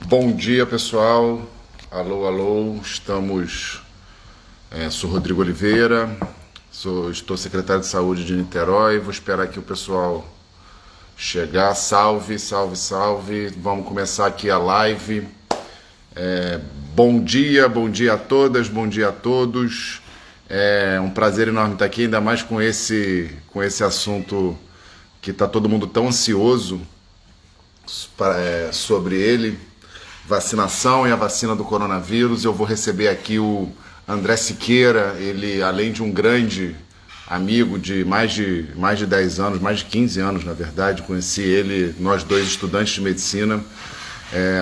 Bom dia, pessoal. Alô, alô. Sou Rodrigo Oliveira, estou secretário de Saúde de Niterói. Vou esperar aqui o pessoal chegar. Salve, salve, salve. Vamos começar aqui a live. Bom dia a todas, bom dia a todos. É um prazer enorme estar aqui, ainda mais com esse assunto que está todo mundo tão ansioso sobre ele. Vacinação e a vacina do coronavírus. Eu vou receber aqui o André Siqueira. Ele, além de um grande amigo de mais de 10 anos, mais de 15 anos, na verdade, conheci ele, nós dois estudantes de medicina.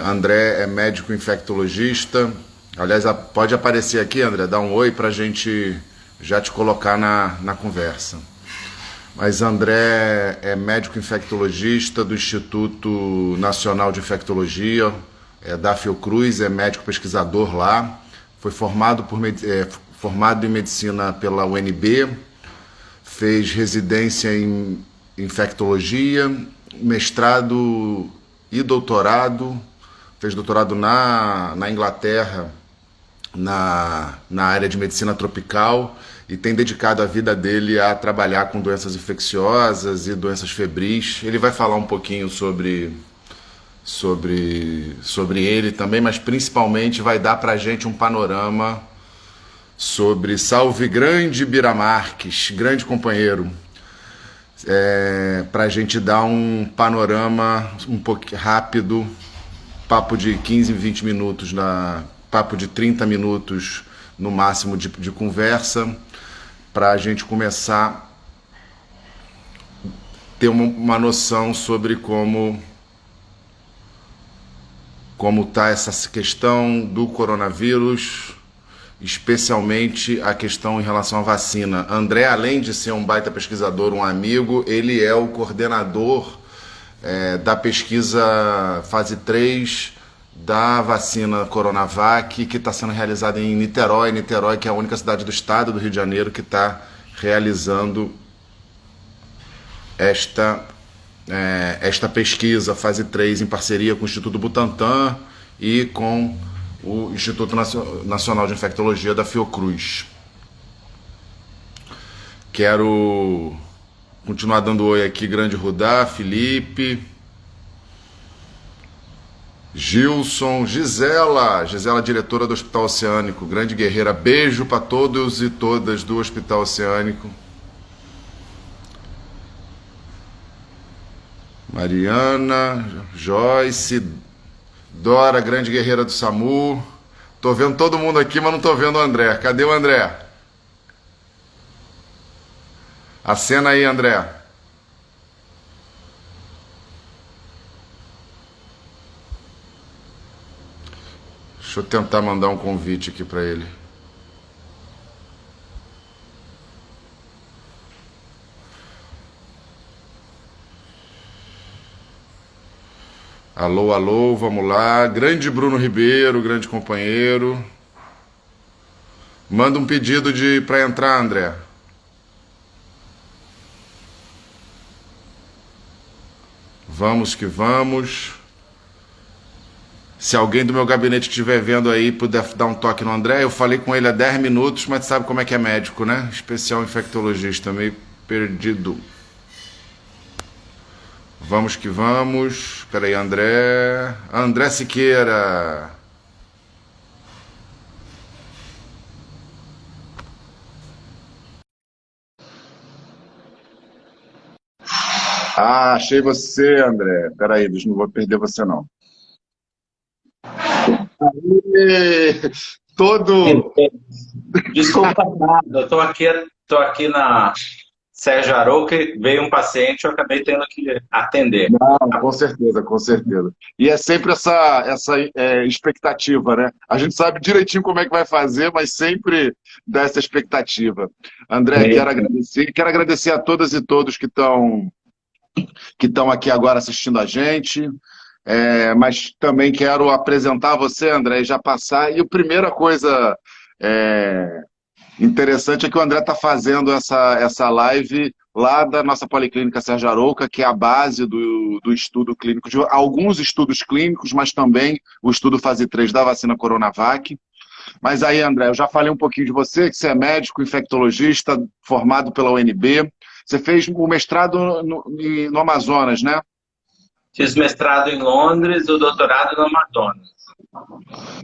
André é médico infectologista. Aliás, pode aparecer aqui, André, dá um oi para a gente já te colocar na conversa. Mas André é médico infectologista do Instituto Nacional de Infectologia, da Fiocruz, é médico pesquisador lá, foi formado em medicina pela UNB, fez residência em infectologia, mestrado e doutorado, fez doutorado na Inglaterra, na área de medicina tropical, e tem dedicado a vida dele a trabalhar com doenças infecciosas e doenças febris. Ele vai falar um pouquinho sobre ele também, mas principalmente vai dar pra gente um panorama sobre Salve Grande Bira Marques, grande companheiro, pra gente dar um panorama um pouco rápido, papo de 15, 20 minutos, papo de 30 minutos no máximo de conversa, para a gente começar a ter uma noção sobre como está essa questão do coronavírus, especialmente a questão em relação à vacina. André, além de ser um baita pesquisador, um amigo, ele é o coordenador da pesquisa fase 3 da vacina Coronavac, que está sendo realizada em Niterói, que é a única cidade do estado do Rio de Janeiro que está realizando esta pesquisa fase 3 em parceria com o Instituto Butantan e com o Instituto Nacional de Infectologia da Fiocruz. Quero continuar dando oi aqui, grande Rudá, Felipe, Gilson, Gisela, diretora do Hospital Oceânico, grande guerreira. Beijo para todos e todas do Hospital Oceânico. Mariana, Joyce, Dora, grande guerreira do SAMU. Tô vendo todo mundo aqui, mas não tô vendo o André. Cadê o André? Acena aí, André. Deixa eu tentar mandar um convite aqui para ele. Alô, alô, vamos lá. Grande Bruno Ribeiro, grande companheiro. Manda um pedido para entrar, André. Vamos que vamos. Se alguém do meu gabinete estiver vendo aí, puder dar um toque no André. Eu falei com ele há 10 minutos, mas sabe como é que é médico, né? Especial infectologista, meio perdido. Vamos que vamos. Espera aí, André. André Siqueira. Ah, achei você, André. Espera aí, não vou perder você não. Aê! Todo. Desculpa, nada. Eu tô aqui na Sérgio Arouca, veio um paciente, eu acabei tendo que atender. Não, com certeza, com certeza. E é sempre essa expectativa, né? A gente sabe direitinho como é que vai fazer, mas sempre dá essa expectativa. André, quero agradecer a todas e todos que estão aqui agora assistindo a gente. Mas também quero apresentar você, André, e já passar. E a primeira coisa Interessante é que o André está fazendo essa live lá da nossa Policlínica Sérgio Arouca, que é a base do estudo clínico, de alguns estudos clínicos, mas também o estudo fase 3 da vacina Coronavac. Mas aí, André, eu já falei um pouquinho de você, que você é médico, infectologista, formado pela UNB. Você fez o mestrado no Amazonas, né? Fiz mestrado em Londres, o doutorado no Amazonas.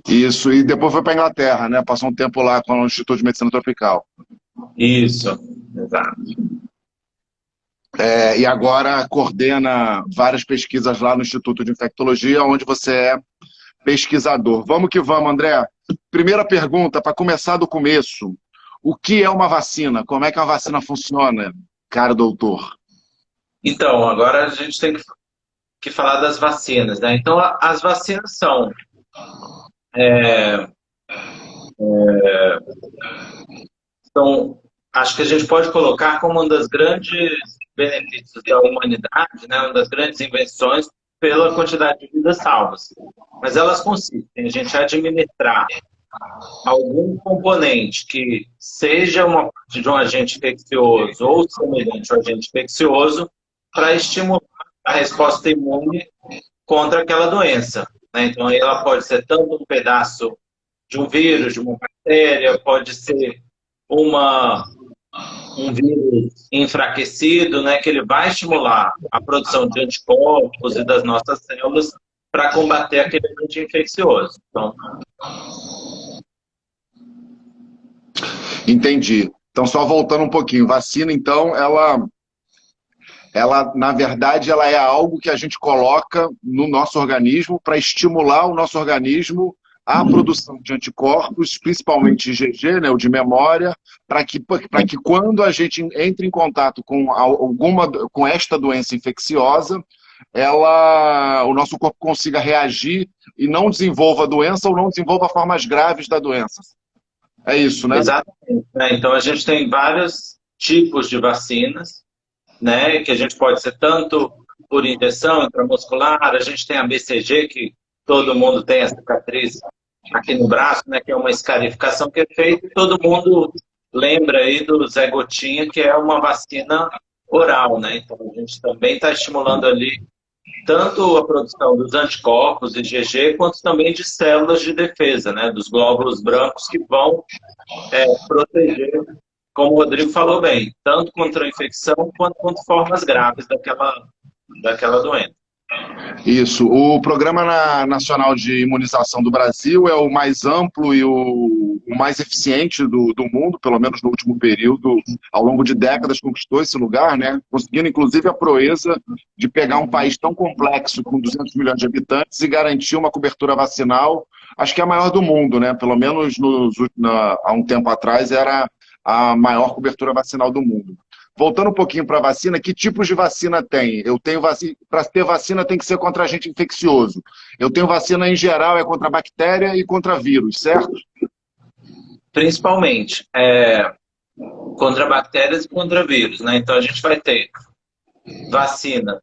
Isso, e depois foi para a Inglaterra, né? Passou um tempo lá com o Instituto de Medicina Tropical. Isso, exato. E agora coordena várias pesquisas lá no Instituto de Infectologia, onde você é pesquisador. Vamos que vamos, André. Primeira pergunta, para começar do começo. O que é uma vacina? Como é que a vacina funciona, caro doutor? Então, agora a gente tem que falar das vacinas, né? Então, as vacinas é, são, acho que a gente pode colocar como um dos grandes benefícios da humanidade, né? Uma das grandes invenções pela quantidade de vidas salvas. Mas elas consistem em a gente administrar algum componente que seja uma parte de um agente infeccioso ou semelhante ao agente infeccioso para estimular a resposta imune contra aquela doença, né? Então, aí ela pode ser tanto um pedaço de um vírus, de uma bactéria, pode ser um vírus enfraquecido, né, que ele vai estimular a produção de anticorpos e das nossas células para combater aquele agente infeccioso. Então, Entendi. Então, só voltando um pouquinho. Vacina, então, na verdade, ela é algo que a gente coloca no nosso organismo para estimular o nosso organismo à produção de anticorpos, principalmente IgG, né, o de memória, para que quando a gente entre em contato com esta doença infecciosa, o nosso corpo consiga reagir e não desenvolva a doença ou não desenvolva formas graves da doença. É isso, né? exatamente, né? Então, a gente tem vários tipos de vacinas, né, que a gente pode ser tanto por injeção intramuscular, a gente tem a BCG, que todo mundo tem a cicatriz aqui no braço, né, que é uma escarificação que é feita, e todo mundo lembra aí do Zé Gotinha, que é uma vacina oral, né? Então, a gente também está estimulando ali tanto a produção dos anticorpos IgG, quanto também de células de defesa, né, dos glóbulos brancos que vão proteger, como o Rodrigo falou bem, tanto contra a infecção quanto contra formas graves daquela doença. Isso. O Programa Nacional de Imunização do Brasil é o mais amplo e o mais eficiente do mundo, pelo menos no último período, ao longo de décadas conquistou esse lugar, né? Conseguindo inclusive a proeza de pegar um país tão complexo, com 200 milhões de habitantes, e garantir uma cobertura vacinal, acho que é a maior do mundo, né? Pelo menos há um tempo atrás era a maior cobertura vacinal do mundo. Voltando um pouquinho para a vacina, que tipos de vacina tem? Eu tenho vacina, para ter vacina tem que ser contra agente infeccioso. Eu tenho vacina em geral, é contra bactéria e contra vírus, certo? Principalmente contra bactérias e contra vírus, né? Então, a gente vai ter vacinas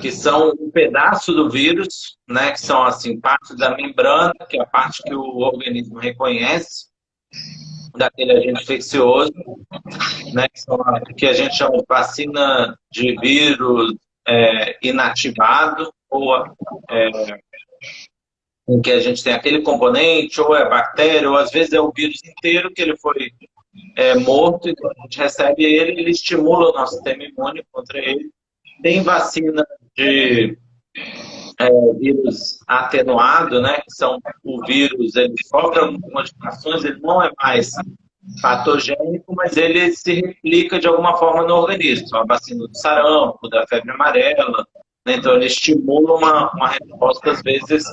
que são um pedaço do vírus, né? Que são, assim, parte da membrana, que é a parte que o organismo reconhece daquele agente infeccioso, né, que a gente chama de vacina de vírus inativado, ou em que a gente tem aquele componente, ou é bactéria, ou às vezes é o vírus inteiro que ele foi morto, e quando a gente recebe ele estimula o nosso sistema imune contra ele. Tem vacina de vírus atenuado, né, que são o vírus, ele sofre algumas modificações, ele não é mais patogênico, mas ele se replica de alguma forma no organismo. A vacina do sarampo, da febre amarela, né? Então ele estimula uma resposta às vezes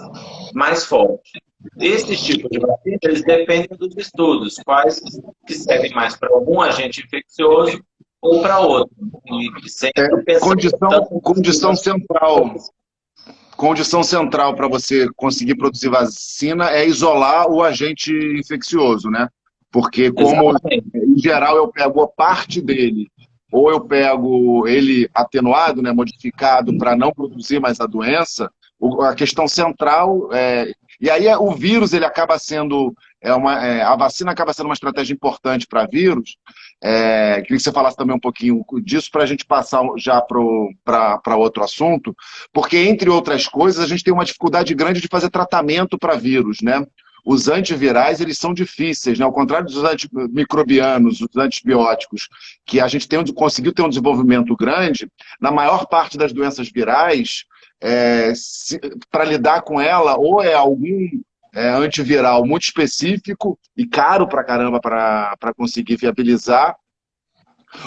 mais forte. Esses tipos de vacina, eles dependem dos estudos, quais que servem mais para algum agente infeccioso ou para outro. E sempre Condição central para você conseguir produzir vacina é isolar o agente infeccioso, né? Porque como, em geral, eu pego a parte dele, ou eu pego ele atenuado, né, modificado para não produzir mais a doença, a questão central e aí o vírus ele acaba sendo a vacina acaba sendo uma estratégia importante para vírus. Queria que você falasse também um pouquinho disso para a gente passar já para outro assunto, porque, entre outras coisas, a gente tem uma dificuldade grande de fazer tratamento para vírus, né? Os antivirais, eles são difíceis, né? Ao contrário dos antimicrobianos, os antibióticos, que a gente conseguiu ter um desenvolvimento grande, na maior parte das doenças virais, para lidar com ela, ou é algum antiviral muito específico e caro pra caramba para conseguir viabilizar,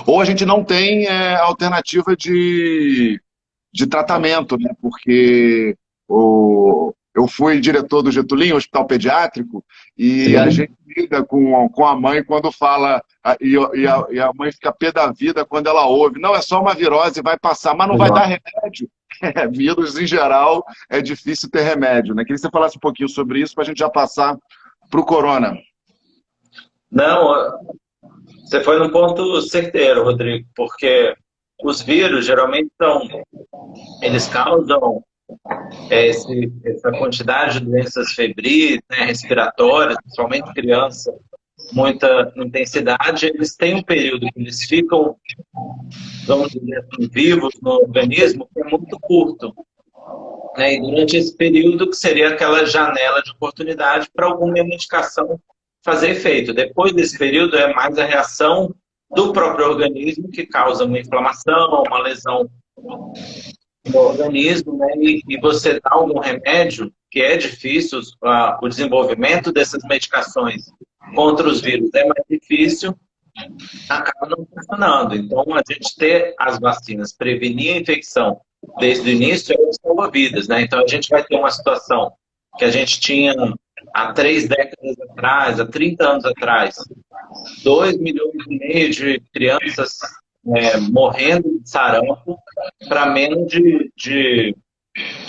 ou a gente não tem alternativa de tratamento, né? Porque eu fui diretor do Getulinho, Hospital Pediátrico, e a gente lida com a mãe quando fala, e a mãe fica pé da vida quando ela ouve, não, é só uma virose, vai passar, mas não vai dar remédio. Vírus, em geral, é difícil ter remédio, né? Queria que você falasse um pouquinho sobre isso para a gente já passar para o corona. Não, você foi num ponto certeiro, Rodrigo, porque os vírus geralmente eles causam essa quantidade de doenças febris, né, respiratórias, principalmente criança, muita intensidade. Eles têm um período que eles ficam, vamos dizer assim, vivos no organismo, que é muito curto. Né? E durante esse período, que seria aquela janela de oportunidade para alguma medicação fazer efeito. Depois desse período, é mais a reação do próprio organismo que causa uma inflamação, uma lesão no organismo, né? E você dá algum remédio, que é difícil, o desenvolvimento dessas medicações contra os vírus é mais difícil, acaba não funcionando. Então, a gente ter as vacinas, prevenir a infecção desde o início, é salva-vidas, né? Então, a gente vai ter uma situação que a gente tinha há 3 décadas atrás, há 30 anos atrás, 2,5 milhões de crianças morrendo de sarampo para menos de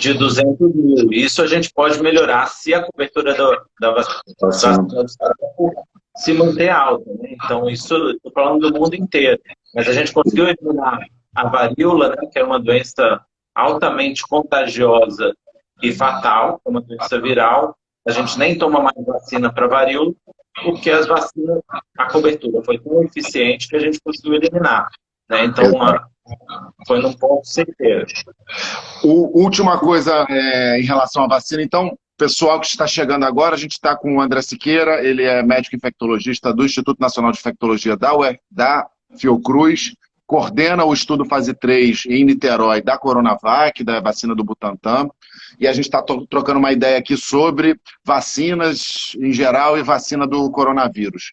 200 mil. Isso a gente pode melhorar se a cobertura da vacina do sarampo se manter alta. Né? Então, isso estou falando do mundo inteiro. Mas a gente conseguiu eliminar a varíola, né, que é uma doença altamente contagiosa e fatal, é uma doença viral. A gente nem toma mais vacina para varíola, porque as vacinas, a cobertura foi tão eficiente que a gente conseguiu eliminar. Né? Então, foi num ponto certeiro. Última coisa em relação à vacina, então, pessoal que está chegando agora, a gente está com o André Siqueira, ele é médico infectologista do Instituto Nacional de Infectologia da Fiocruz, coordena o estudo fase 3 em Niterói da Coronavac, da vacina do Butantan, e a gente está trocando uma ideia aqui sobre vacinas em geral e vacina do coronavírus.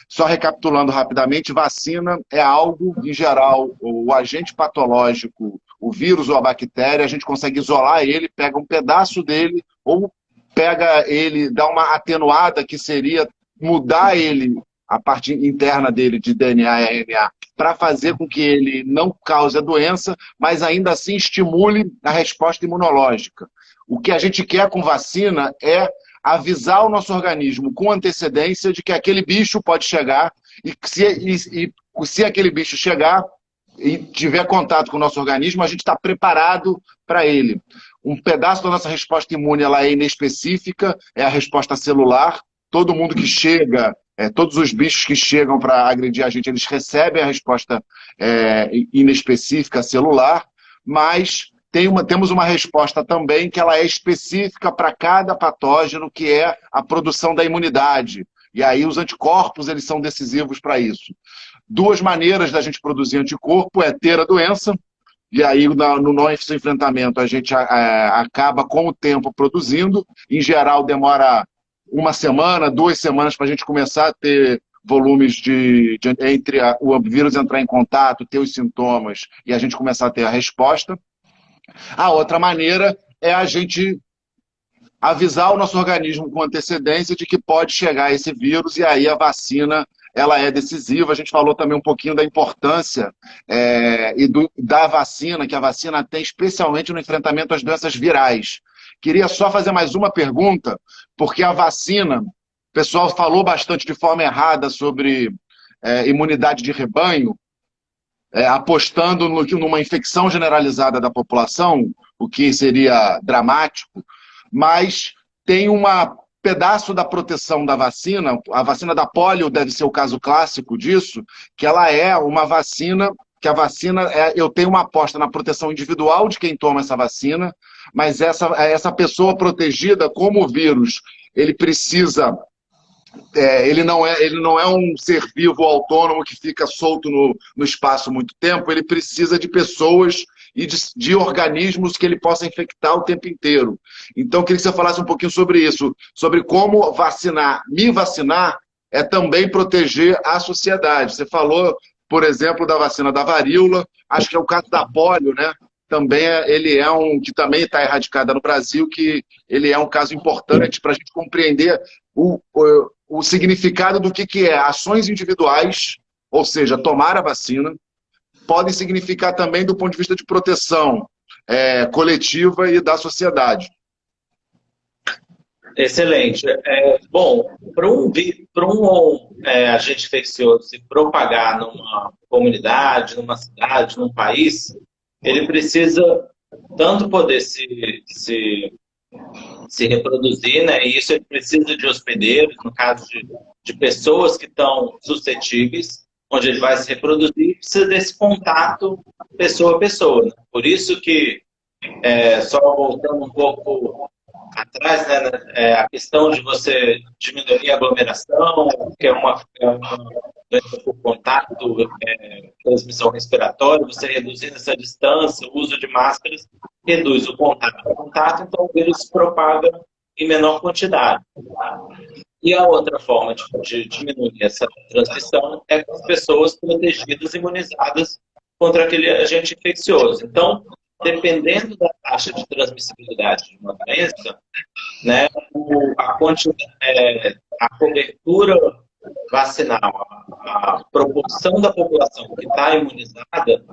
Só recapitulando rapidamente, vacina é algo, em geral, o agente patológico, o vírus ou a bactéria, a gente consegue isolar ele, pega um pedaço dele, ou pega ele, dá uma atenuada, que seria mudar ele, a parte interna dele de DNA e RNA, para fazer com que ele não cause a doença, mas ainda assim estimule a resposta imunológica. O que a gente quer com vacina é avisar o nosso organismo com antecedência de que aquele bicho pode chegar e se aquele bicho chegar e tiver contato com o nosso organismo, a gente está preparado para ele. Um pedaço da nossa resposta imune ela é inespecífica, é a resposta celular. Todo mundo que chega, todos os bichos que chegam para agredir a gente, eles recebem a resposta inespecífica celular, mas temos uma resposta também que ela é específica para cada patógeno, que é a produção da imunidade. E aí os anticorpos eles são decisivos para isso. 2 maneiras da gente produzir anticorpo é ter a doença, e aí no nosso enfrentamento a gente acaba com o tempo produzindo. Em geral demora 1 semana, 2 semanas para a gente começar a ter volumes entre o vírus entrar em contato, ter os sintomas e a gente começar a ter a resposta. A outra maneira é a gente avisar o nosso organismo com antecedência de que pode chegar esse vírus, e aí a vacina ela é decisiva. A gente falou também um pouquinho da importância da vacina, que a vacina tem especialmente no enfrentamento às doenças virais. Queria só fazer mais uma pergunta, porque a vacina, o pessoal falou bastante de forma errada sobre imunidade de rebanho, apostando numa infecção generalizada da população, o que seria dramático, mas tem uma pedaço da proteção da vacina, a vacina da polio deve ser o caso clássico disso, que ela é uma vacina, que a vacina, eu tenho uma aposta na proteção individual de quem toma essa vacina, mas essa pessoa protegida, como o vírus, ele precisa, ele não é um ser vivo autônomo que fica solto no espaço muito tempo, ele precisa de pessoas e de organismos que ele possa infectar o tempo inteiro. Então, eu queria que você falasse um pouquinho sobre isso, sobre como me vacinar é também proteger a sociedade. Você falou, por exemplo, da vacina da varíola, acho que é o caso da polio, né? Também ele é que também está erradicada no Brasil, que ele é um caso importante para a gente compreender o significado do que é ações individuais, ou seja, tomar a vacina, podem significar também do ponto de vista de proteção coletiva e da sociedade. Excelente. Bom, para um agente infeccioso se propagar numa comunidade, numa cidade, num país, ele precisa tanto poder se reproduzir, né? E isso ele precisa de hospedeiros, no caso de pessoas que estão suscetíveis, onde ele vai se reproduzir, precisa desse contato pessoa a pessoa. Né? Por isso que, só voltando um pouco atrás, né, a questão de você diminuir a aglomeração, que é uma doença por contato, transmissão respiratória, você reduzindo essa distância, o uso de máscaras, reduz o contato. O contato, então, o vírus se propaga em menor quantidade. E a outra forma de diminuir essa transmissão é com as pessoas protegidas, imunizadas contra aquele agente infeccioso. Então, dependendo da taxa de transmissibilidade de uma doença, né, a cobertura vacinal, a proporção da população que está imunizada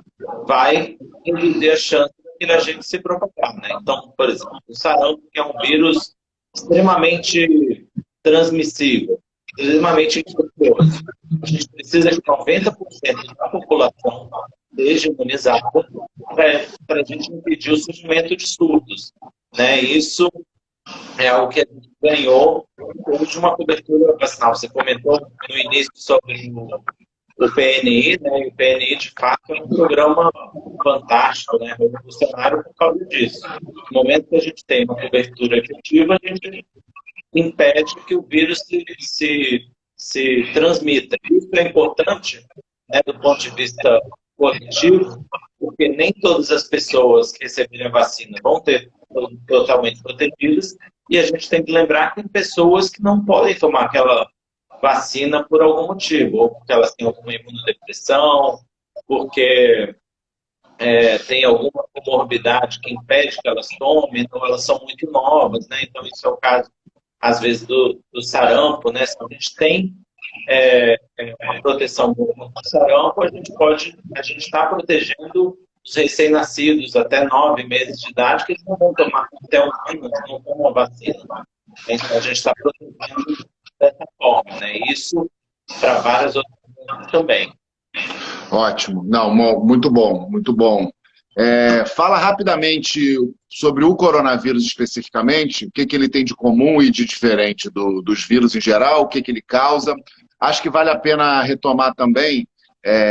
vai reduzir a chance daquele agente se propagar. Né? Então, por exemplo, o sarampo, que é um vírus extremamente transmissível, extremamente infeccioso. A gente precisa que 90% da população seja imunizada para a gente impedir o surgimento de surtos. Né? Isso é algo que a gente ganhou de uma cobertura vacinal. Você comentou no início sobre o PNI, né? E o PNI, de fato, é um programa fantástico, né? Revolucionário por causa disso. No momento que a gente tem uma cobertura efetiva, a gente impede que o vírus se transmita. Isso é importante, né, do ponto de vista coletivo, porque nem todas as pessoas que receberem a vacina vão ter totalmente protegidas, e a gente tem que lembrar que tem pessoas que não podem tomar aquela vacina por algum motivo, ou porque elas têm alguma imunodepressão, porque tem alguma comorbidade que impede que elas tomem, então elas são muito novas, né? Então isso é o caso, às vezes, do sarampo, né? Se a gente tem uma proteção contra o sarampo, a gente está protegendo os recém-nascidos até 9 meses de idade, que eles não vão tomar até um ano, eles não tomam a vacina. Então a gente está protegendo dessa forma, né? Isso para várias outras coisas também. Ótimo. Não, muito bom, muito bom. Fala rapidamente sobre o coronavírus especificamente, o que ele tem de comum e de diferente dos vírus em geral, o que ele causa. Acho que vale a pena retomar também.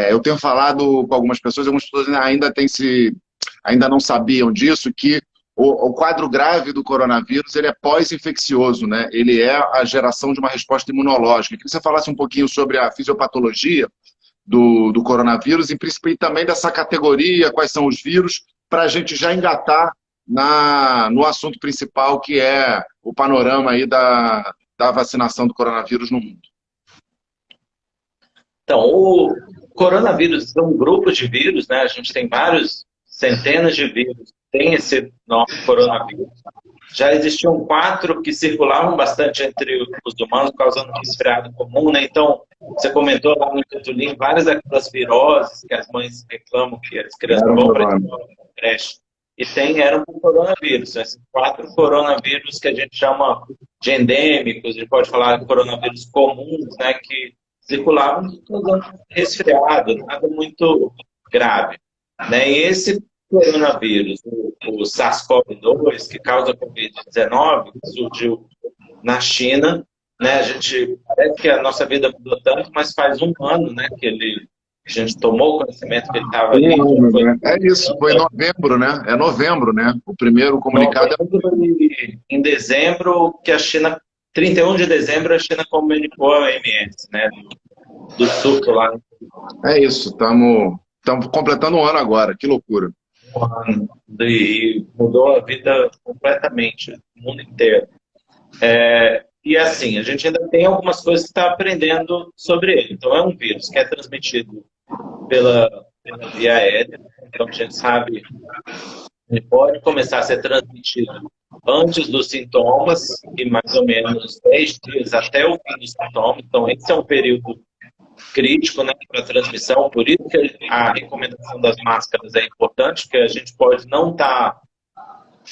Eu tenho falado com algumas pessoas ainda não sabiam disso, que o quadro grave do coronavírus ele é pós-infeccioso, né? Ele é a geração de uma resposta imunológica. Queria que você falasse um pouquinho sobre a fisiopatologia do coronavírus e também dessa categoria, quais são os vírus, para a gente já engatar no assunto principal, que é o panorama aí da vacinação do coronavírus no mundo. Então, o coronavírus é um grupo de vírus, né? A gente tem vários centenas de vírus que tem esse nome coronavírus. Já existiam 4 que circulavam bastante entre os humanos, causando resfriado comum, né? Então, você comentou lá no titulinho várias daquelas viroses que as mães reclamam que as crianças vão para a creche. E eram por coronavírus. Esses 4 coronavírus que a gente chama de endêmicos, a gente pode falar de coronavírus comuns, né? Que circulavam causando resfriado, nada muito grave. Né? E esse coronavírus, o SARS-CoV-2, que causa Covid-19, que surgiu na China, né? A gente parece que a nossa vida mudou tanto, mas faz um ano, né, a gente tomou conhecimento que ele estava ali, Um já ano, foi né? É isso, foi em novembro, né? É novembro, né? O primeiro comunicado novembro e em dezembro que a China, 31 de dezembro, a China comunicou a OMS, né, do surto lá é isso. Estamos completando um ano agora, que loucura. no Wuhan, e mudou a vida completamente, o mundo inteiro. E assim, a gente ainda tem algumas coisas que está aprendendo sobre ele. Então, é um vírus que é transmitido pela via aérea. Então, a gente sabe que ele pode começar a ser transmitido antes dos sintomas, e mais ou menos 10 dias até o fim dos sintomas. Então, esse é um período crítico, né, para a transmissão. Por isso que a recomendação das máscaras é importante, porque a gente pode não estar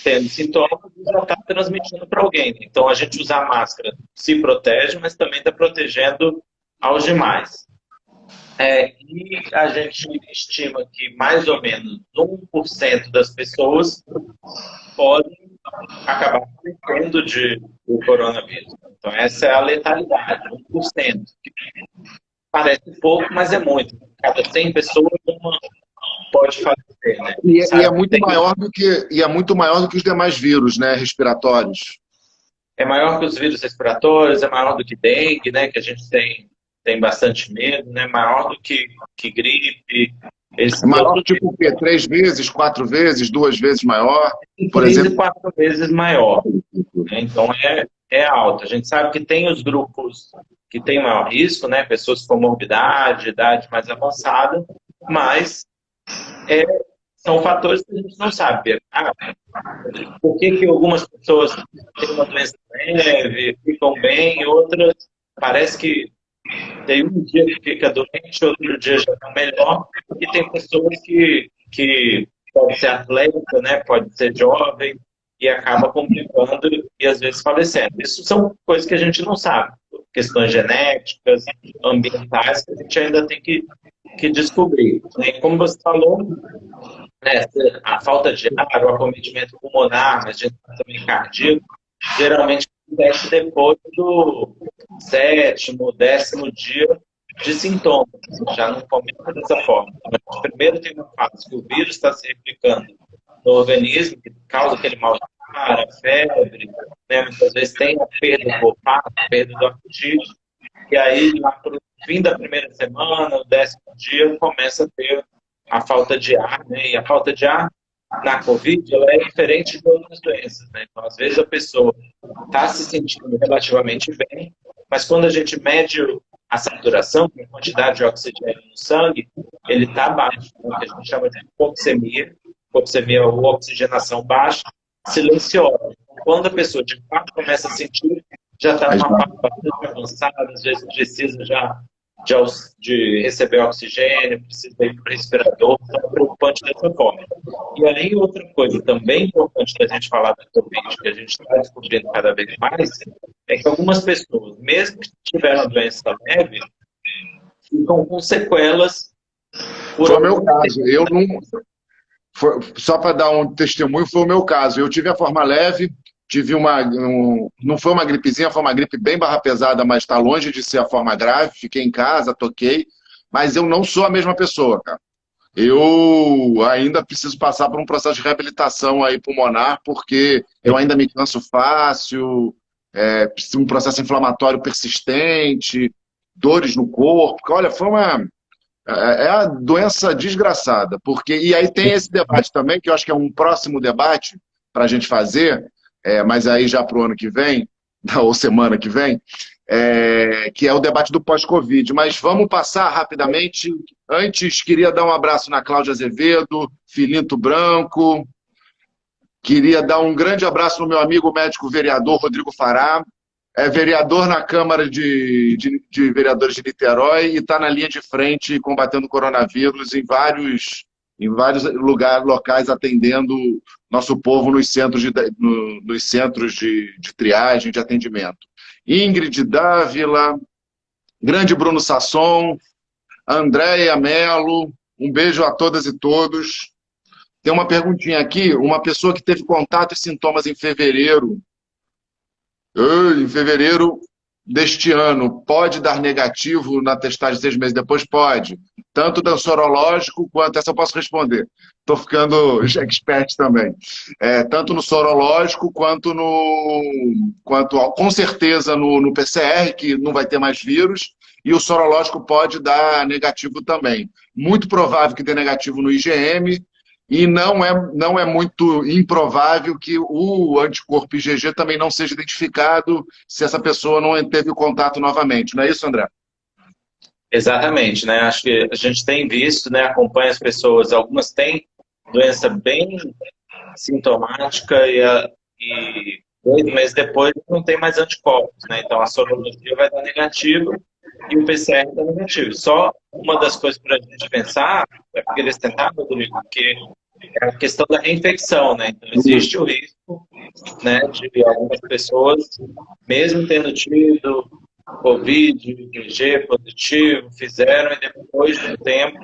tendo sintomas e já está transmitindo para alguém. Então, a gente usar máscara se protege, mas também está protegendo aos demais. E a gente estima que mais ou menos 1% das pessoas podem acabar falecendo do coronavírus. Então, essa é a letalidade, 1%. Que parece pouco, mas é muito. Cada 100 pessoas, uma pode falecer, né? E é Sabe que muito maior do que os demais vírus, né, respiratórios. é maior que os vírus respiratórios, é maior do que dengue, né? Que a gente tem bastante medo, né? Maior do que gripe. É Esses maior outros tipo o quê? 3 vezes, 4 vezes, 2 vezes maior, por 3 e exemplo. 4 vezes maior, né? Então é alto. A gente sabe que tem os grupos que têm maior risco, né? Pessoas com morbidade, idade mais avançada, mas é, são fatores que a gente não sabe. Por que algumas pessoas têm uma doença leve, ficam bem, e outras parece que tem um dia que fica doente, outro dia já está melhor, e tem pessoas que pode ser atleta, né, pode ser jovem, e acaba complicando e às vezes falecendo. Isso são coisas que a gente não sabe, questões genéticas, ambientais, que a gente ainda tem que descobrir. E como você falou, né, a falta de ar, o acometimento pulmonar, mas a gente também cardíaco, geralmente acontece depois do sétimo, 10º dia de sintomas. Já não começa dessa forma. Então, primeiro tem uma fase que o vírus está se replicando no organismo, que causa aquele mal-estar, a febre, né? Muitas vezes tem a perda do olfato, a perda do apetite, e aí lá para o fim da primeira semana, o 10º dia, começa a ter a falta de ar, né? E a falta de ar na Covid, ela é diferente de outras doenças, né? Então, às vezes a pessoa está se sentindo relativamente bem, mas quando a gente mede a saturação, a quantidade de oxigênio no sangue, ele está baixo, né? Que a gente chama de hipoxemia ou oxigenação baixa, silenciosa. Quando a pessoa de fato começa a sentir, já está numa fase bastante avançada, às vezes precisa já de receber oxigênio, precisa ir para o respirador, então é preocupante dessa forma. E aí, outra coisa também importante da gente falar da Covid, que a gente está descobrindo cada vez mais, é que algumas pessoas, mesmo que tiveram a doença leve, ficam com sequelas por Foi o meu algum caso. tempo. Eu não. Só para dar um testemunho, foi o meu caso. Eu tive a forma leve, tive não foi uma gripezinha, foi uma gripe bem barra pesada, mas está longe de ser a forma grave. Fiquei em casa, toquei, mas eu não sou a mesma pessoa, cara. Eu ainda preciso passar por um processo de reabilitação aí pulmonar, porque eu ainda me canso fácil, um processo inflamatório persistente, dores no corpo. Olha, é a doença desgraçada, porque e aí tem esse debate também, que eu acho que é um próximo debate para a gente fazer, mas aí já para o ano que vem, ou semana que vem, que é o debate do pós-Covid. Mas vamos passar rapidamente. Antes, queria dar um abraço na Cláudia Azevedo, Filinto Branco, queria dar um grande abraço no meu amigo médico vereador Rodrigo Fará, é vereador na Câmara de Vereadores de Niterói e está na linha de frente combatendo o coronavírus em vários locais, atendendo nosso povo nos centros de triagem, de atendimento. Ingrid Dávila, grande Bruno Sasson, Andréia Mello, um beijo a todas e todos. Tem uma perguntinha aqui, uma pessoa que teve contato e sintomas em fevereiro Em fevereiro deste ano, pode dar negativo na testagem 6 meses depois? Pode. Tanto no sorológico quanto, essa eu posso responder. Estou ficando expert também. Tanto no sorológico quanto com certeza no PCR, que não vai ter mais vírus, e o sorológico pode dar negativo também. Muito provável que dê negativo no IgM, e não é muito improvável que o anticorpo IgG também não seja identificado se essa pessoa não teve contato novamente. Não é isso, André? Exatamente, né? Acho que a gente tem visto, né? Acompanha as pessoas, algumas têm doença bem sintomática e 2 meses depois não tem mais anticorpos, né? Então a sorologia vai dar negativo e o PCR dá negativo. Só uma das coisas para a gente pensar, é porque eles tentaram, Rodrigo, que é a questão da reinfecção, né? Então existe o risco, né, de algumas pessoas, mesmo tendo tido Covid, IgG positivo, fizeram e depois de um tempo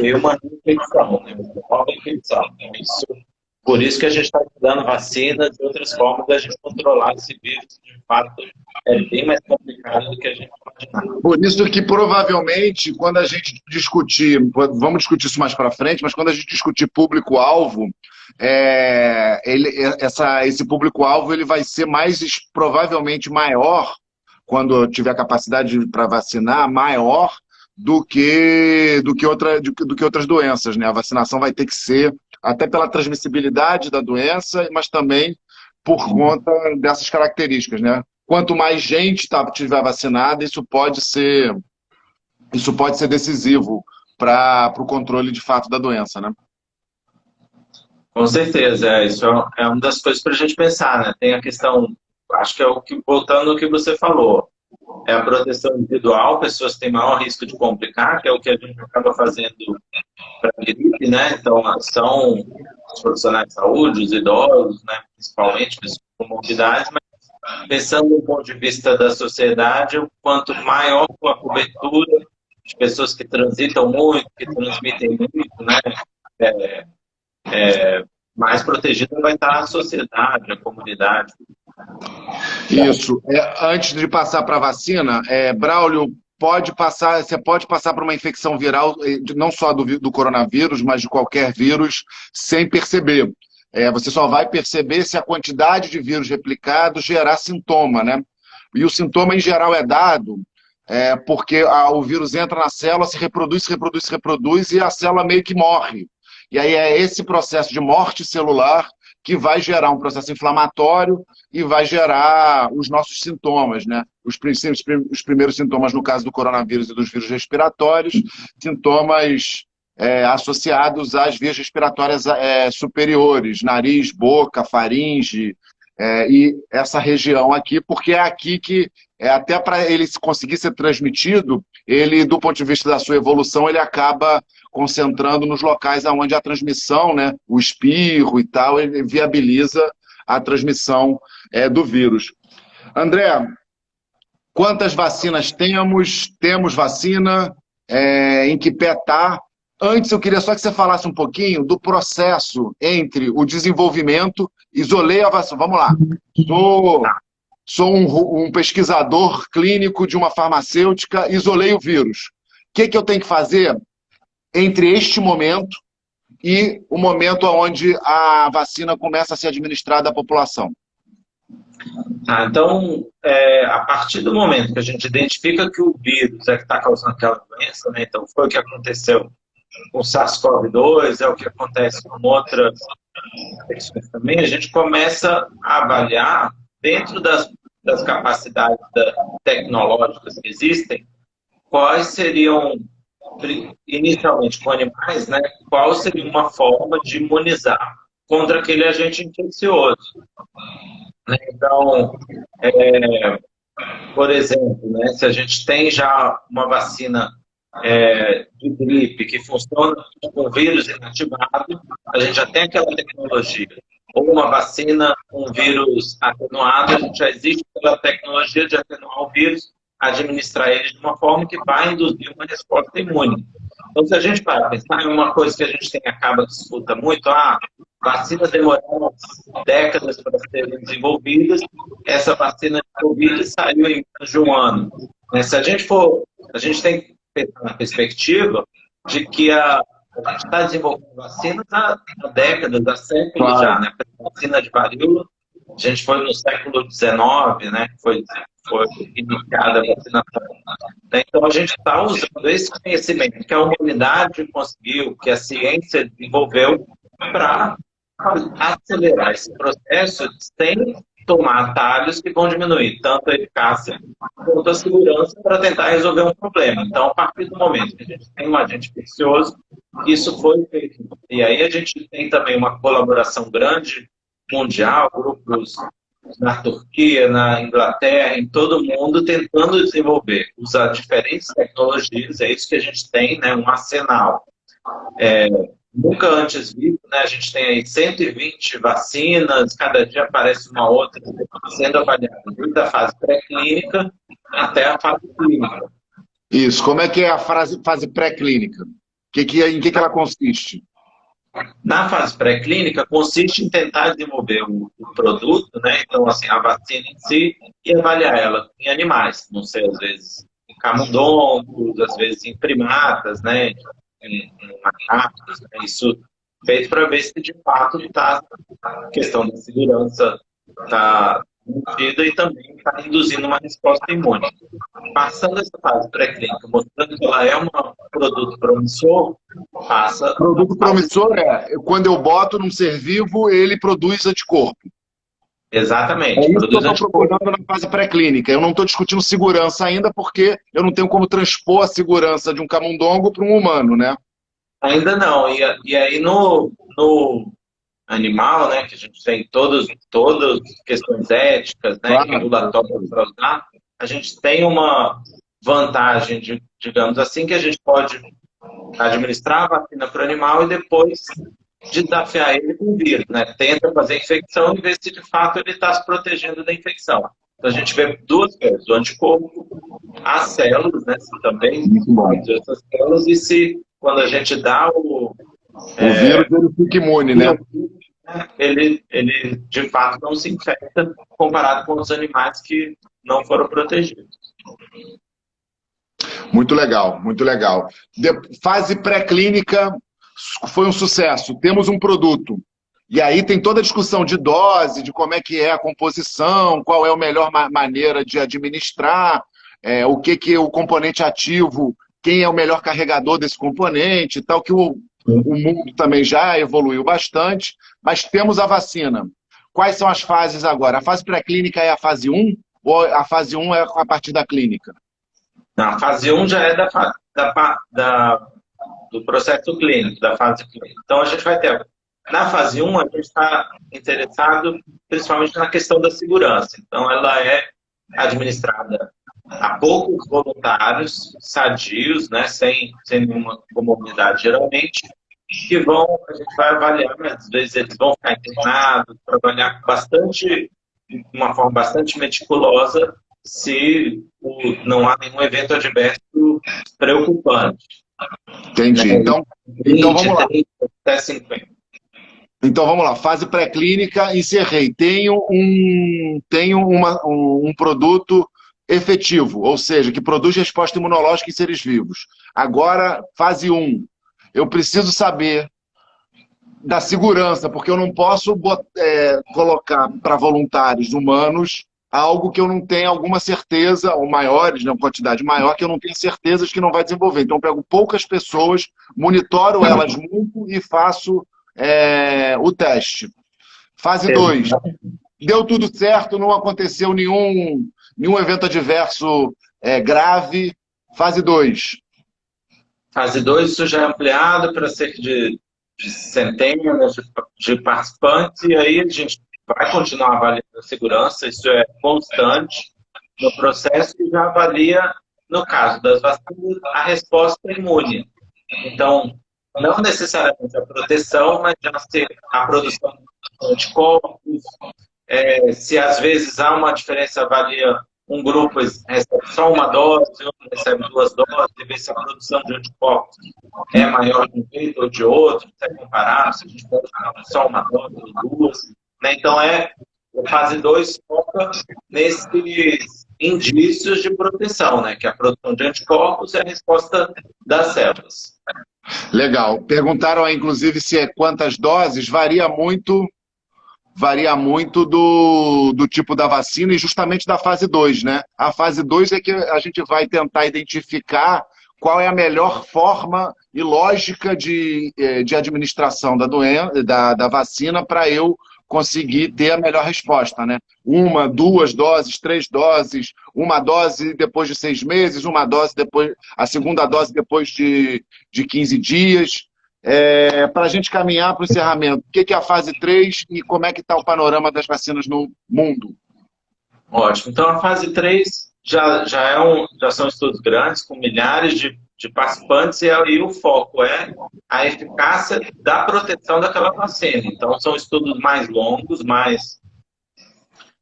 veio uma infecção, né? Uma nova infecção. Então, por isso que a gente está estudando vacinas e outras formas da gente controlar esse vírus, que de fato é bem mais complicado do que a gente imaginar. Por isso que provavelmente, quando a gente discutir, vamos discutir isso mais para frente, mas quando a gente discutir público-alvo, esse público-alvo ele vai ser provavelmente maior, quando tiver capacidade para vacinar, maior do que outras doenças, né? A vacinação vai ter que ser, até pela transmissibilidade da doença, mas também por conta dessas características, né? Quanto mais gente tiver vacinada, isso pode ser decisivo para o controle de fato da doença, né? Com certeza, isso é uma das coisas para a gente pensar, né? Tem a questão, acho que é voltando ao que você falou, é a proteção individual, pessoas que têm maior risco de complicar, que é o que a gente acaba fazendo para a gripe, né? Então, são os profissionais de saúde, os idosos, né? Principalmente, pessoas com comorbidades, mas pensando do ponto de vista da sociedade, o quanto maior a cobertura de pessoas que transitam muito, que transmitem muito, né? Mais protegida vai estar a sociedade, a comunidade. Isso. Antes de passar para a vacina, Braulio, você pode passar por uma infecção viral, não só do coronavírus, mas de qualquer vírus, sem perceber. Você só vai perceber se a quantidade de vírus replicado gerar sintoma, né? E o sintoma, em geral, é dado porque o vírus entra na célula, se reproduz, se reproduz, se reproduz, e a célula meio que morre. E aí é esse processo de morte celular que vai gerar um processo inflamatório e vai gerar os nossos sintomas, né? Os primeiros sintomas, no caso do coronavírus e dos vírus respiratórios, sintomas associados às vias respiratórias superiores, nariz, boca, faringe, e essa região aqui, porque é aqui que, até para ele conseguir ser transmitido, ele, do ponto de vista da sua evolução, ele acaba concentrando nos locais onde a transmissão, né, o espirro e tal, ele viabiliza a transmissão do vírus. André, quantas vacinas temos? Temos vacina? Em que pé está? Antes, eu queria só que você falasse um pouquinho do processo entre o desenvolvimento, isolei a vacina, vamos lá, sou um pesquisador clínico de uma farmacêutica, isolei o vírus. O que eu tenho que fazer entre este momento e o momento onde a vacina começa a ser administrada à população? Então, a partir do momento que a gente identifica que o vírus é que está causando aquela doença, né? Então foi o que aconteceu com o SARS-CoV-2, é o que acontece com outras infecções também, a gente começa a avaliar, dentro das capacidades tecnológicas que existem, quais seriam, inicialmente com animais, né, qual seria uma forma de imunizar contra aquele agente infeccioso. Então, por exemplo, né, se a gente tem já uma vacina de gripe que funciona com vírus inativado, a gente já tem aquela tecnologia. Ou uma vacina com vírus atenuado, a gente já existe aquela tecnologia de atenuar o vírus, administrar ele de uma forma que vai induzir uma resposta imune. Então, se a gente para pensar em uma coisa que a gente tem, acaba que escuta muito, vacinas demoraram décadas para serem desenvolvidas, essa vacina desenvolvida saiu em menos de um ano. Se a gente tem que pensar na perspectiva de que a gente está desenvolvendo vacinas há décadas, há séculos já, né? A vacina de varíola, a gente foi no século XIX, né? Foi iniciada a vacinação. Então, a gente está usando esse conhecimento que a humanidade conseguiu, que a ciência desenvolveu, para acelerar esse processo sem tomar atalhos que vão diminuir tanto a eficácia quanto a segurança para tentar resolver um problema. Então, a partir do momento que a gente tem um agente infeccioso, isso foi feito. E aí a gente tem também uma colaboração grande, mundial, grupos na Turquia, na Inglaterra, em todo mundo, tentando desenvolver, usar diferentes tecnologias, é isso que a gente tem, né, um arsenal nunca antes visto, né? A gente tem aí 120 vacinas, cada dia aparece uma outra sendo avaliada, desde a fase pré-clínica até a fase clínica. Isso, como é que é a fase pré-clínica? Em que ela consiste? Na fase pré-clínica, consiste em tentar desenvolver o produto, né? Então, assim, a vacina em si, e avaliar ela em animais, não sei, às vezes em camundongos, às vezes em primatas, né? Em macacos, né? Isso feito para ver se de fato a questão da segurança está mantida e também está induzindo uma resposta imune. Passando essa fase pré-clínica, mostrando que ela é um produto promissor, passa... Produto promissor quando eu boto num ser vivo, ele produz anticorpo. Exatamente. É isso que eu estou procurando na fase pré-clínica. Eu não estou discutindo segurança ainda, porque eu não tenho como transpor a segurança de um camundongo para um humano, né? Ainda não. E aí no animal, né, que a gente tem todas questões éticas, né, Claro. regulatórias para usar, a gente tem uma vantagem, digamos assim, que a gente pode administrar a vacina para o animal e depois desafiar ele com o vírus, né? Tenta fazer infecção e ver se de fato ele está se protegendo da infecção. Então a gente vê duas coisas, o anticorpo, as células, né? Também essas células, e se quando a gente dá o vírus, ele fica imune, né? Ele de fato não se infecta comparado com os animais que não foram protegidos. Muito legal, muito legal. Fase pré-clínica foi um sucesso. Temos um produto. E aí tem toda a discussão de dose, de como é que é a composição, qual é a melhor maneira de administrar, o que o componente ativo, quem é o melhor carregador desse componente e tal, que o mundo também já evoluiu bastante, mas temos a vacina. Quais são as fases agora? A fase pré-clínica é a fase 1 ou a fase 1 é a partir da clínica? A fase 1 já é do processo clínico, da fase clínica. Então, a gente vai ter... Na fase 1, a gente está interessado principalmente na questão da segurança. Então, ela é administrada a poucos voluntários, sadios, né, sem nenhuma comorbidade, geralmente, que a gente vai avaliar, mas às vezes eles vão ficar internados, trabalhar de uma forma bastante meticulosa, se não há nenhum evento adverso preocupante. Entendi. Né? Então vamos lá. 30, até 50. Então vamos lá. Fase pré-clínica, encerrei. Tenho um produto efetivo, ou seja, que produz resposta imunológica em seres vivos. Agora, fase 1. Eu preciso saber da segurança, porque eu não posso colocar para voluntários humanos algo que eu não tenho alguma certeza, ou maiores, né, uma quantidade maior, que eu não tenho certeza de que não vai desenvolver. Então, eu pego poucas pessoas, monitoro elas muito e faço o teste. Fase 2. Deu tudo certo, não aconteceu nenhum evento adverso grave. Fase 2. Fase 2, isso já é ampliado para cerca de centenas de participantes, e aí a gente vai continuar avaliando a segurança, isso é constante no processo, e já avalia, no caso das vacinas, a resposta imune. Então, não necessariamente a proteção, mas já ser a produção de anticorpos, se às vezes há uma diferença, avalia um grupo recebe só uma dose, outro recebe 2 doses, e ver se a produção de anticorpos é maior de um jeito ou de outro, se é comparável, se a gente pode usar só uma dose ou duas. Né? Então, a fase 2 foca nesses indícios de proteção, né? Que é a produção de anticorpos e a resposta das células. Legal. Perguntaram aí, inclusive, se é quantas doses. Varia muito do tipo da vacina e justamente da fase 2, né? A fase 2 é que a gente vai tentar identificar qual é a melhor forma e lógica de administração da vacina para eu conseguir ter a melhor resposta, né? 1, 2 doses, 3 doses, uma dose depois de 6 meses, uma dose depois, a segunda dose depois de 15 dias. Para a gente caminhar para o encerramento, o que é a fase 3 e como é que está o panorama das vacinas no mundo? Ótimo. Então, a fase 3 já são estudos grandes, com milhares de participantes, e aí o foco é a eficácia da proteção daquela vacina. Então, são estudos mais longos, mais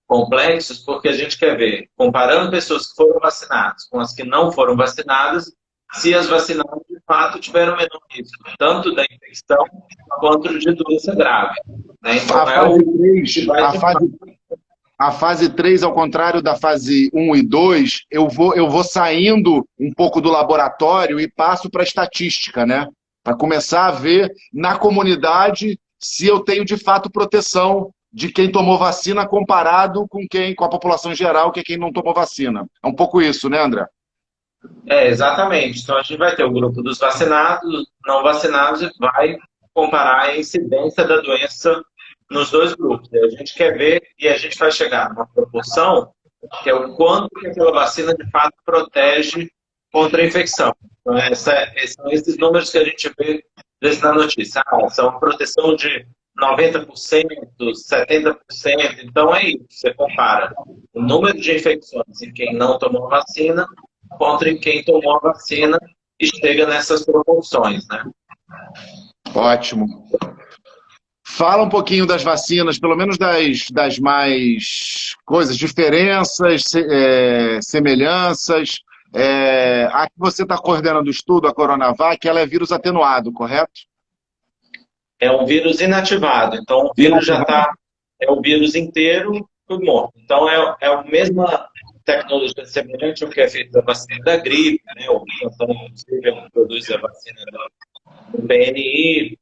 complexos, porque a gente quer ver, comparando pessoas que foram vacinadas com as que não foram vacinadas, se as vacinadas, de fato, tiveram menor risco, tanto da infecção quanto de doença grave. Né? Então, a fase 3, ao contrário da fase 1 e 2, eu vou saindo um pouco do laboratório e passo para a estatística, né? Para começar a ver na comunidade se eu tenho, de fato, proteção de quem tomou vacina comparado com a população em geral, que é quem não tomou vacina. É um pouco isso, né, André? Exatamente. Então, a gente vai ter o grupo dos vacinados, não vacinados, e vai comparar a incidência da doença nos dois grupos. A gente quer ver, e a gente vai chegar numa proporção, que é o quanto que aquela vacina, de fato, protege contra a infecção. Então, são esses números que a gente vê na notícia. São proteção de 90%, 70%. Então, é isso. Você compara o número de infecções em quem não tomou vacina contra quem tomou a vacina e chega nessas proporções, né? Ótimo. Fala um pouquinho das vacinas, pelo menos das mais coisas, diferenças, semelhanças. A que você está coordenando o estudo, a Coronavac, ela é vírus atenuado, correto? É um vírus inativado, então o vírus já está, é o vírus inteiro, tudo morto. Então é a mesma tecnologia semelhante ao que é feito da vacina da gripe, né? O Santana, inclusive, produz a vacina do PNI,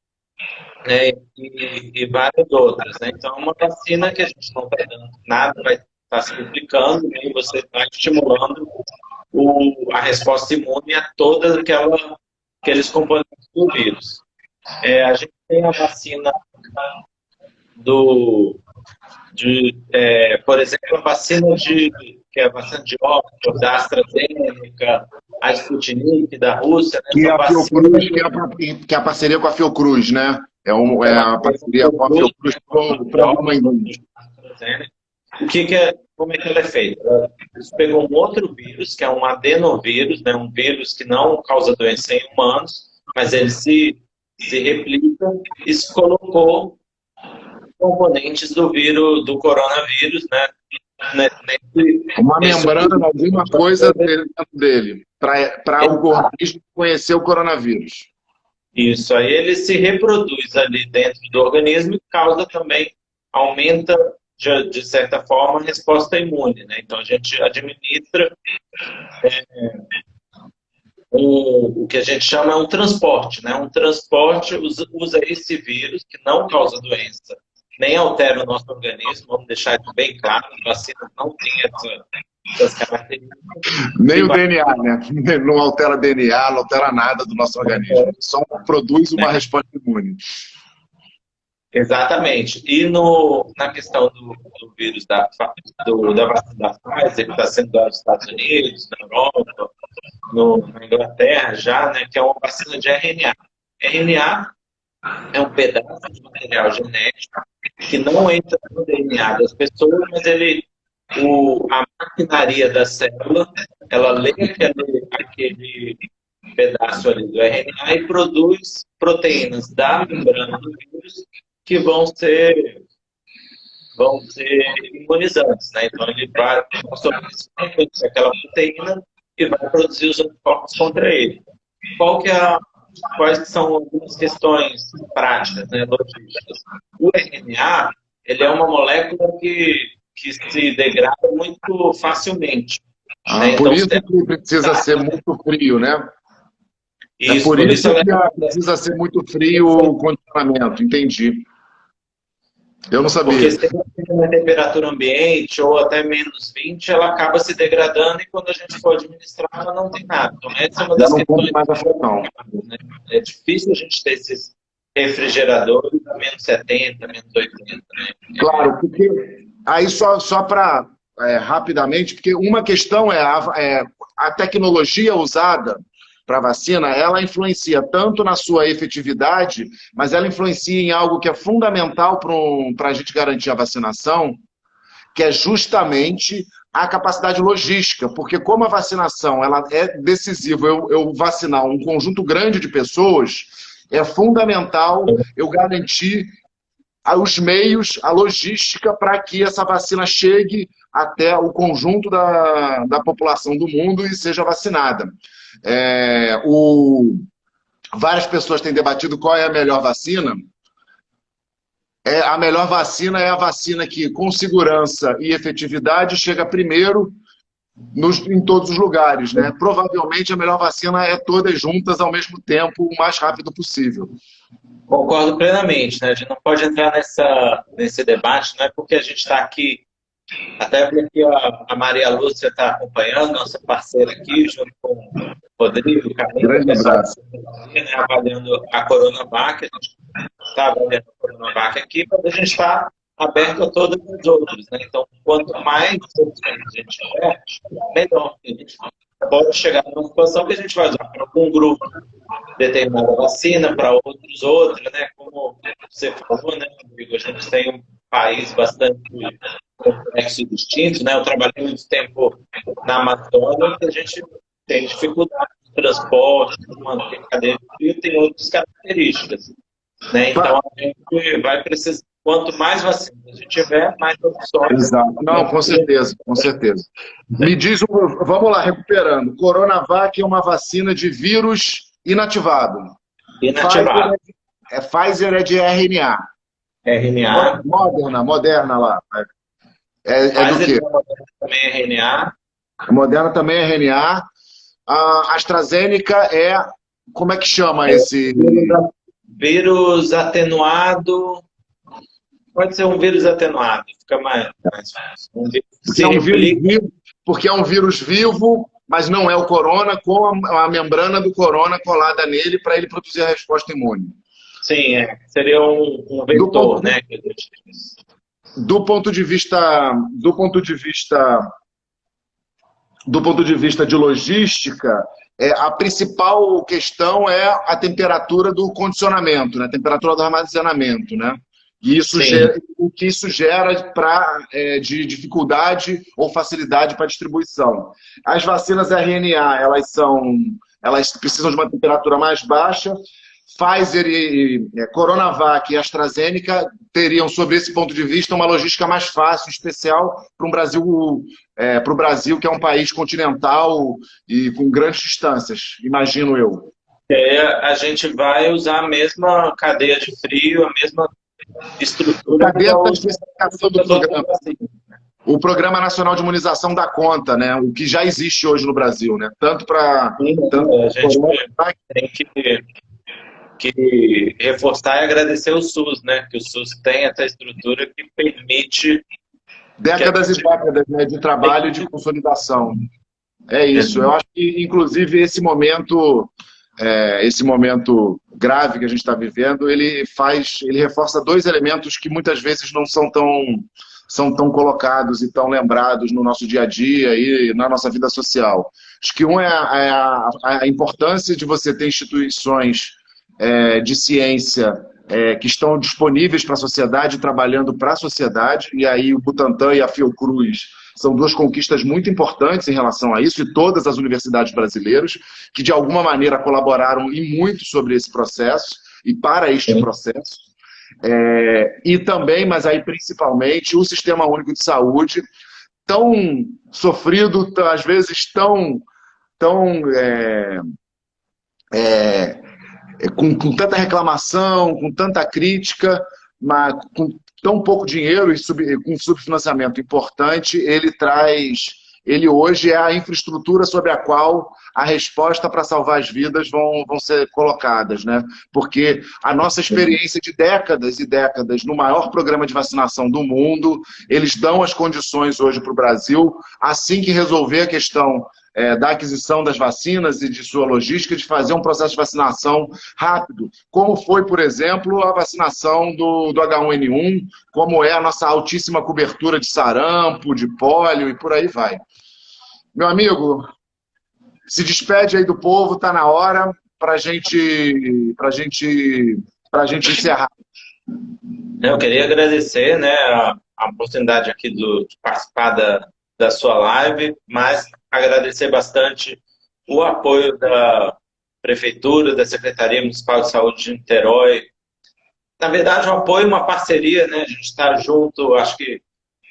né? E várias outras, né? Então é uma vacina que a gente não está dando nada, vai estar se duplicando, né? E você está estimulando a resposta imune a todos aqueles componentes do vírus. A gente tem a vacina por exemplo, a vacina que é a vacina de Oxford, da AstraZeneca, a Sputnik, da Rússia. Né? Que é a Fiocruz, que é a parceria com a Fiocruz, né? É a parceria com a Fiocruz para a humanidade. Como é que ela é feita? Eles pegou um outro vírus, que é um adenovírus, né? Um vírus que não causa doença em humanos, mas ele se replica e se colocou componentes do vírus, do coronavírus, né? Uma membrana, alguma coisa dentro dele, para o organismo conhecer o coronavírus. Isso, aí ele se reproduz ali dentro do organismo e causa também, aumenta, de certa forma, a resposta imune, né? Então a gente administra o que a gente chama um transporte, né? Um transporte usa esse vírus que não causa doença, nem altera o nosso organismo, vamos deixar isso bem claro, as vacinas não têm essas características. Nem o DNA, né? Não altera DNA, não altera nada do nosso organismo, só produz uma resposta imune. Exatamente. E na questão do vírus da vacina da Pfizer, que está sendo dado nos Estados Unidos, na Europa, na Inglaterra já, né, que é uma vacina de RNA. RNA é um pedaço de material genético que não entra no DNA das pessoas, mas a maquinaria da célula, ela lê aquele pedaço ali do RNA e produz proteínas da membrana do vírus que vão vão ser imunizantes, né? Então ele vai absorver aquela proteína e vai produzir os anticorpos contra ele. Quais que são algumas questões práticas, né, logísticas? O RNA, ele é uma molécula que se degrada muito facilmente. Né? Por Então, isso que precisa ser muito frio, né? Isso, por isso que precisa ser muito frio o condicionamento, entendi. Eu não sabia. Porque se tem uma temperatura ambiente ou até menos 20, ela acaba se degradando e quando a gente for administrar, ela não tem nada. Então, essa é uma das questões. Né? É difícil a gente ter esses refrigeradores a menos 70, menos 80. Né? Claro, porque aí só para rapidamente, porque uma questão é a tecnologia usada para a vacina, ela influencia tanto na sua efetividade, mas ela influencia em algo que é fundamental para a gente garantir a vacinação, que é justamente a capacidade logística, porque como a vacinação ela é decisiva, eu vacinar um conjunto grande de pessoas, é fundamental eu garantir os meios, a logística para que essa vacina chegue até o conjunto da população do mundo e seja vacinada. Várias pessoas têm debatido qual é a melhor vacina. A melhor vacina é a vacina que, com segurança e efetividade, chega primeiro em todos os lugares. Né? Provavelmente a melhor vacina é todas juntas ao mesmo tempo, o mais rápido possível. Concordo plenamente. Né? A gente não pode entrar nesse debate, não é porque a gente está aqui, até porque a Maria Lúcia está acompanhando, nossa parceira aqui, junto com o Rodrigo, Carlinhos, grande abraço. Né, avaliando a Coronavac. A gente está avaliando a Coronavac aqui, mas a gente está aberto a todas as outras. Né? Então, quanto mais opções a gente tiver, melhor. A gente pode chegar numa situação que a gente vai usar para algum grupo determinada vacina, para outros outra, né? Como você falou, né, Rodrigo? A gente tem um país bastante complexo e distinto, né? Eu trabalhei muito tempo na Amazônia e a gente tem dificuldade de transporte, de manter cadeia de frio, tem outras características. Né? Então, a gente vai precisar, quanto mais vacinas a gente tiver, mais opções. Exato. Não, com certeza, com certeza. Me diz, vamos lá, recuperando. Coronavac é uma vacina de vírus inativado. Inativado. Pfizer é de RNA. RNA. Moderna lá. É do quê? Também é RNA. A Moderna também é RNA. A AstraZeneca é... Como é que chama esse... Vírus atenuado. Pode ser um vírus atenuado. Fica mais fácil. Porque é um vírus vivo, mas não é o corona, com a membrana do corona colada nele para ele produzir a resposta imune. Sim, seria um vetor, né? Do ponto de vista de logística, a principal questão é a temperatura do condicionamento, né? A temperatura do armazenamento, né? E o que isso gera de dificuldade ou facilidade para a distribuição. As vacinas RNA, elas precisam de uma temperatura mais baixa. Pfizer e Coronavac e AstraZeneca teriam, sobre esse ponto de vista, uma logística mais fácil, especial para o Brasil, que é um país continental e com grandes distâncias, imagino eu. A gente vai usar a mesma cadeia de frio, a mesma estrutura. Cadeia da especificação do programa. O Programa Nacional de Imunização dá conta, né? O que já existe hoje no Brasil, né? Tanto para... A gente tem que reforçar e agradecer o SUS, né? Que o SUS tem essa estrutura que permite... Décadas e décadas, né, de trabalho e de consolidação. É isso. Eu acho que, inclusive, esse momento grave que a gente está vivendo, ele reforça dois elementos que muitas vezes não são tão colocados e tão lembrados no nosso dia a dia e na nossa vida social. Acho que um é a importância de você ter instituições de ciência que estão disponíveis para a sociedade, trabalhando para a sociedade, e aí o Butantan e a Fiocruz são duas conquistas muito importantes em relação a isso, e todas as universidades brasileiras, que de alguma maneira colaboraram e muito sobre esse processo, e para este processo. E também, mas aí principalmente, o Sistema Único de Saúde, tão sofrido, às vezes tão com tanta reclamação, com tanta crítica, mas com tão pouco dinheiro e com subfinanciamento importante, ele hoje é a infraestrutura sobre a qual a resposta para salvar as vidas vão ser colocadas, né? Porque a nossa experiência de décadas e décadas no maior programa de vacinação do mundo, eles dão as condições hoje para o Brasil, assim que resolver a questão da aquisição das vacinas e de sua logística, de fazer um processo de vacinação rápido, como foi, por exemplo, a vacinação do H1N1, como é a nossa altíssima cobertura de sarampo, de pólio e por aí vai. Meu amigo, se despede aí do povo, está na hora para gente encerrar. Eu queria agradecer, né, a oportunidade aqui de participar da sua live, mas agradecer bastante o apoio da Prefeitura, da Secretaria Municipal de Saúde de Niterói. Na verdade, um apoio, uma parceria, né? A gente está junto, acho que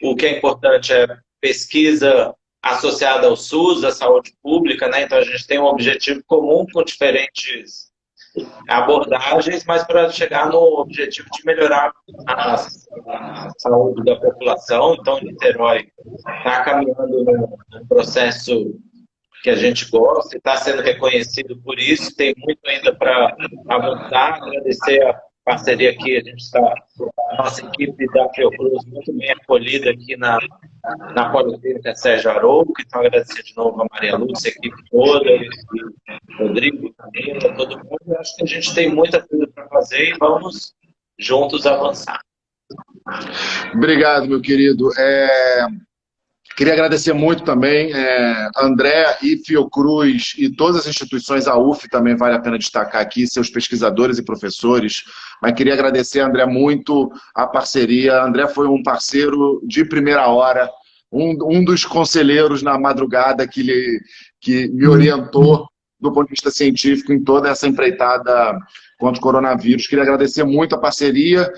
o que é importante é pesquisa associada ao SUS, à saúde pública, né? Então a gente tem um objetivo comum com diferentes abordagens, mas para chegar no objetivo de melhorar a saúde da população. Então, Niterói está caminhando num processo que a gente gosta e está sendo reconhecido por isso. Tem muito ainda para avançar. Agradecer a parceria aqui, a nossa equipe da Fiocruz muito bem acolhida aqui na Policlínica Sérgio Arouca. Então, agradecer de novo a Maria Lúcia, a equipe toda, e Rodrigo, Camila, todo mundo. Eu acho que a gente tem muita coisa para fazer e vamos juntos avançar. Obrigado, meu querido. Queria agradecer muito também, André e Fiocruz e todas as instituições, a UF também vale a pena destacar aqui, seus pesquisadores e professores, mas queria agradecer, André, muito a parceria. André foi um parceiro de primeira hora, um dos conselheiros na madrugada que me orientou do ponto de vista científico em toda essa empreitada contra o coronavírus. Queria agradecer muito a parceria.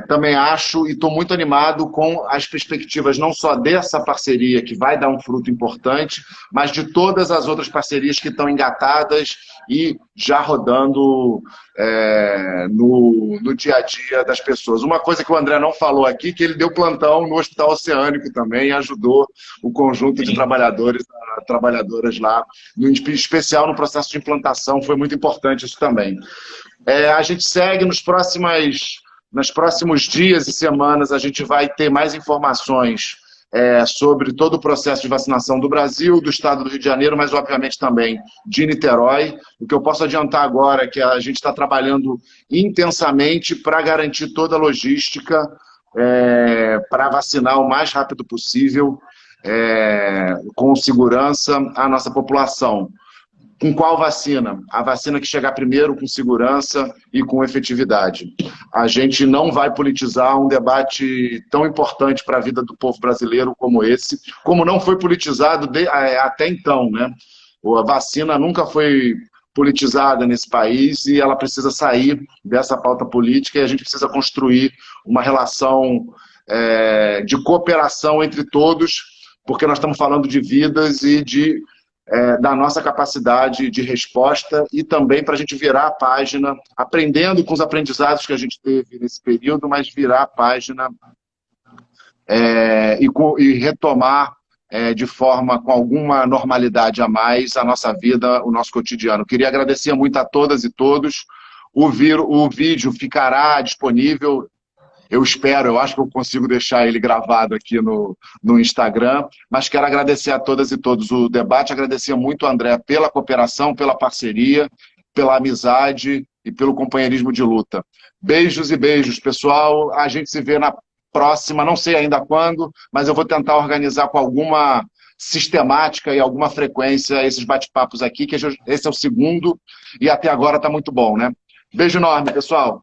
Também acho e estou muito animado com as perspectivas não só dessa parceria que vai dar um fruto importante, mas de todas as outras parcerias que estão engatadas e já rodando no dia a dia das pessoas. Uma coisa que o André não falou aqui, que ele deu plantão no Hospital Oceânico também e ajudou o conjunto de trabalhadoras lá, em especial no processo de implantação, foi muito importante isso também. A gente segue nos próximos dias e semanas, a gente vai ter mais informações sobre todo o processo de vacinação do Brasil, do estado do Rio de Janeiro, mas obviamente também de Niterói. O que eu posso adiantar agora é que a gente está trabalhando intensamente para garantir toda a logística para vacinar o mais rápido possível, com segurança, a nossa população. Com qual vacina? A vacina que chegar primeiro, com segurança e com efetividade. A gente não vai politizar um debate tão importante para a vida do povo brasileiro como esse, como não foi politizado até então, né? A vacina nunca foi politizada nesse país e ela precisa sair dessa pauta política e a gente precisa construir uma relação de cooperação entre todos, porque nós estamos falando de vidas e da nossa capacidade de resposta e também para a gente virar a página, aprendendo com os aprendizados que a gente teve nesse período, mas virar a página e retomar de forma com alguma normalidade a mais a nossa vida, o nosso cotidiano. Queria agradecer muito a todas e todos. O vídeo ficará disponível. Eu espero, eu acho que eu consigo deixar ele gravado aqui no Instagram, mas quero agradecer a todas e todos o debate, agradecer muito, André, pela cooperação, pela parceria, pela amizade e pelo companheirismo de luta. Beijos e beijos, pessoal. A gente se vê na próxima, não sei ainda quando, mas eu vou tentar organizar com alguma sistemática e alguma frequência esses bate-papos aqui, que esse é o segundo e até agora está muito bom, né? Beijo enorme, pessoal.